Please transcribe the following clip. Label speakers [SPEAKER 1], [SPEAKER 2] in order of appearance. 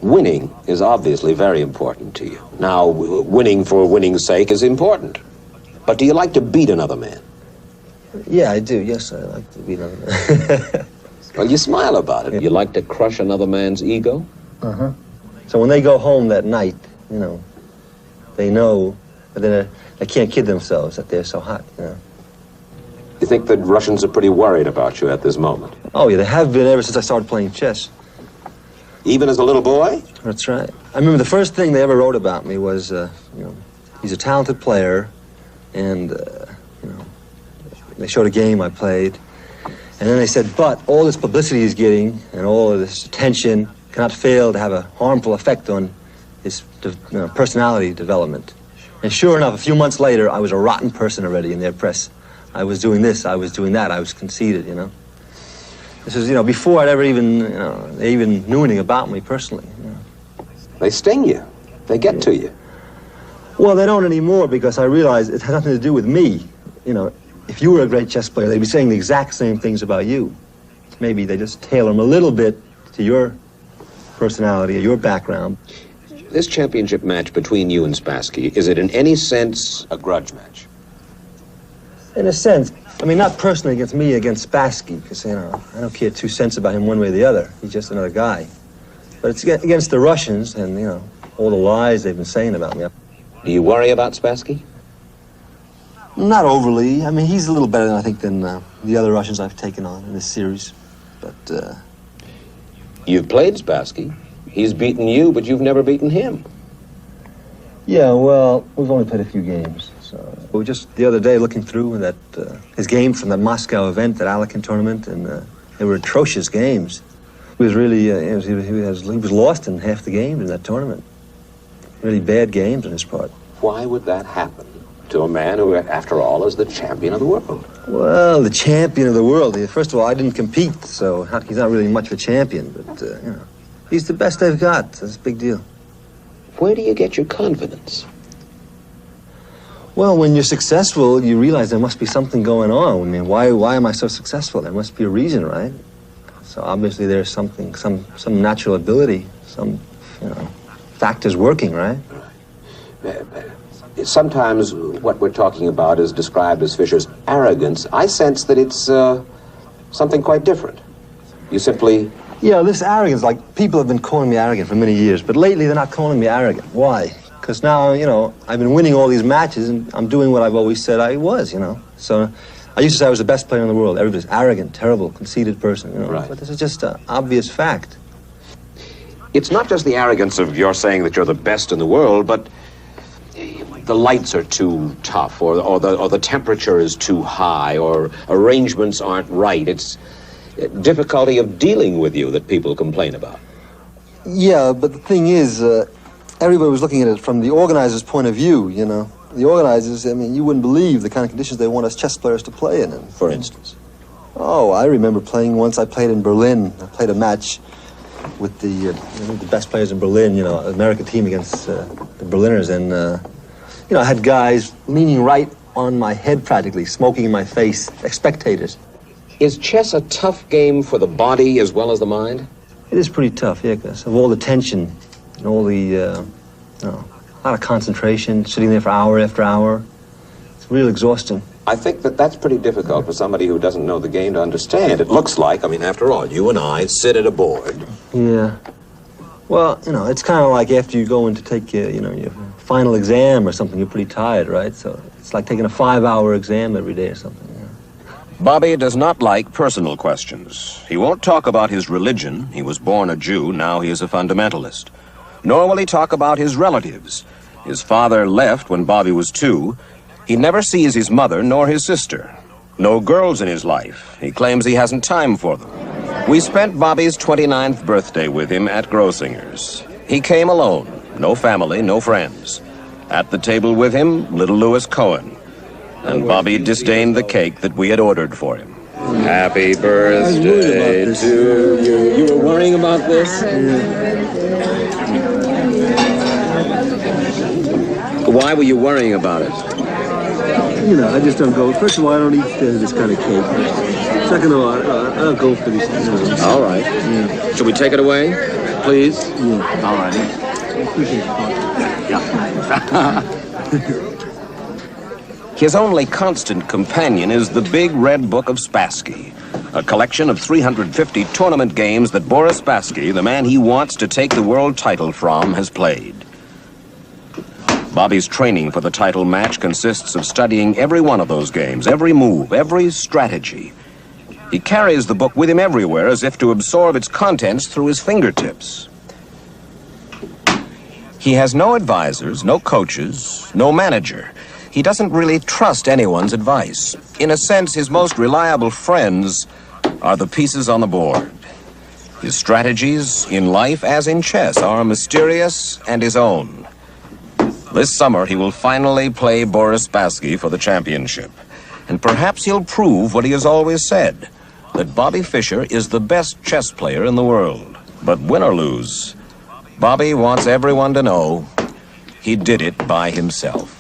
[SPEAKER 1] Winning is obviously very important to you. Now, winning for winning's sake is important. But do you like to beat another man?
[SPEAKER 2] Yeah, I do. Yes, I like to beat another man.
[SPEAKER 1] Well, you smile about it. You like to crush another man's ego?
[SPEAKER 2] Uh-huh. So when they go home that night, you know, they know that they can't kid themselves that they're so hot, you know.
[SPEAKER 1] You think the Russians are pretty worried about you at this moment?
[SPEAKER 2] Oh, yeah, they have been ever since I started playing chess.
[SPEAKER 1] Even as a little boy?
[SPEAKER 2] That's right. I remember the first thing they ever wrote about me was, you know, he's a talented player, and, you know, they showed a game I played, and then they said, but all this publicity he's getting and all of this attention cannot fail to have a harmful effect on his personality development. And sure enough, a few months later, I was a rotten person already in their press. I was doing this, I was doing that, I was conceited, you know. This is, you know, before I'd ever even, you know, they even knew anything about me personally. You know.
[SPEAKER 1] They sting you. They get to you.
[SPEAKER 2] Well, they don't anymore because I realize it has nothing to do with me. You know, if you were a great chess player, they'd be saying the exact same things about you. Maybe they just tailor them a little bit to your personality or your background.
[SPEAKER 1] This championship match between you and Spassky, is it in any sense a grudge match?
[SPEAKER 2] In a sense. I mean, not personally against me, against Spassky, because, you know, I don't care 2 cents about him one way or the other. He's just another guy. But it's against the Russians and, you know, all the lies they've been saying about me.
[SPEAKER 1] Do you worry about Spassky?
[SPEAKER 2] Not overly. I mean, he's a little better, than I think, than the other Russians I've taken on in this series. But,
[SPEAKER 1] You've played Spassky. He's beaten you, but you've never beaten him.
[SPEAKER 2] Yeah, well, we've only played a few games. So we were just the other day looking through that his games from that Moscow event, that Alekin tournament, and they were atrocious games. He was really, he was lost in half the games in that tournament. Really bad games on his part.
[SPEAKER 1] Why would that happen to a man who, after all, is the champion of the world?
[SPEAKER 2] Well, the champion of the world. First of all, I didn't compete, so he's not really much of a champion, but, you know, he's the best they've got. That's a big deal.
[SPEAKER 1] Where do you get your confidence?
[SPEAKER 2] Well, when you're successful, you realize there must be something going on. I mean, why am I so successful? There must be a reason, right? So obviously there's something, some natural ability, some, you know, factors working, right?
[SPEAKER 1] Sometimes what we're talking about is described as Fischer's arrogance. I sense that it's something quite different. You simply...
[SPEAKER 2] Yeah, this arrogance, like, people have been calling me arrogant for many years, but lately they're not calling me arrogant. Why? Because now, you know, I've been winning all these matches and I'm doing what I've always said I was, you know. So I used to say I was the best player in the world. Everybody's arrogant, terrible, conceited person, you know.
[SPEAKER 1] Right.
[SPEAKER 2] But this is just an obvious fact.
[SPEAKER 1] It's not just the arrogance of your saying that you're the best in the world, but the lights are too tough, or the temperature is too high, or arrangements aren't right. It's difficulty of dealing with you that people complain about.
[SPEAKER 2] Yeah, but the thing is, everybody was looking at it from the organizer's point of view, you know. The organizers, I mean, you wouldn't believe the kind of conditions they want us chess players to play in.
[SPEAKER 1] For instance?
[SPEAKER 2] Oh, I remember playing once. I played in Berlin. I played a match with the best players in Berlin, you know, American team against the Berliners. And, you know, I had guys leaning right on my head practically, smoking in my face, spectators.
[SPEAKER 1] Is chess a tough game for the body as well as the mind?
[SPEAKER 2] It is pretty tough, yeah, because of all the tension and all the, you know, a lot of concentration, sitting there for hour after hour. It's real exhausting.
[SPEAKER 1] I think that that's pretty difficult for somebody who doesn't know the game to understand. It looks like, I mean, after all, you and I sit at a board.
[SPEAKER 2] Yeah. Well, you know, it's kind of like after you go in to take, you know, your final exam or something, you're pretty tired, right? So it's like taking a 5-hour exam every day or something. You know?
[SPEAKER 1] Bobby does not like personal questions. He won't talk about his religion. He was born a Jew, now he is a fundamentalist. Nor will he talk about his relatives. His father left when Bobby was 2. He never sees his mother nor his sister. No girls in his life. He claims he hasn't time for them. We spent Bobby's 29th birthday with him at Grossinger's. He came alone. No family, no friends. At the table with him, little Louis Cohen. And Bobby disdained the cake that we had ordered for him. Happy birthday to you. You were worrying about this? Why were you worrying about it?
[SPEAKER 2] You know, I just don't go. First of all, I don't eat this kind of cake. Second of all, I don't go for these things.
[SPEAKER 1] All right. Yeah. Should we take it away?
[SPEAKER 3] please.
[SPEAKER 4] Yeah.
[SPEAKER 3] All righty.
[SPEAKER 1] His only constant companion is the big red book of Spassky, a collection of 350 tournament games that Boris Spassky, the man he wants to take the world title from, has played. Bobby's training for the title match consists of studying every one of those games, every move, every strategy. He carries the book with him everywhere as if to absorb its contents through his fingertips. He has no advisors, no coaches, no manager. He doesn't really trust anyone's advice. In a sense, his most reliable friends are the pieces on the board. His strategies, in life as in chess, are mysterious and his own. This summer, he will finally play Boris Spassky for the championship. And perhaps he'll prove what he has always said, that Bobby Fischer is the best chess player in the world. But win or lose, Bobby wants everyone to know he did it by himself.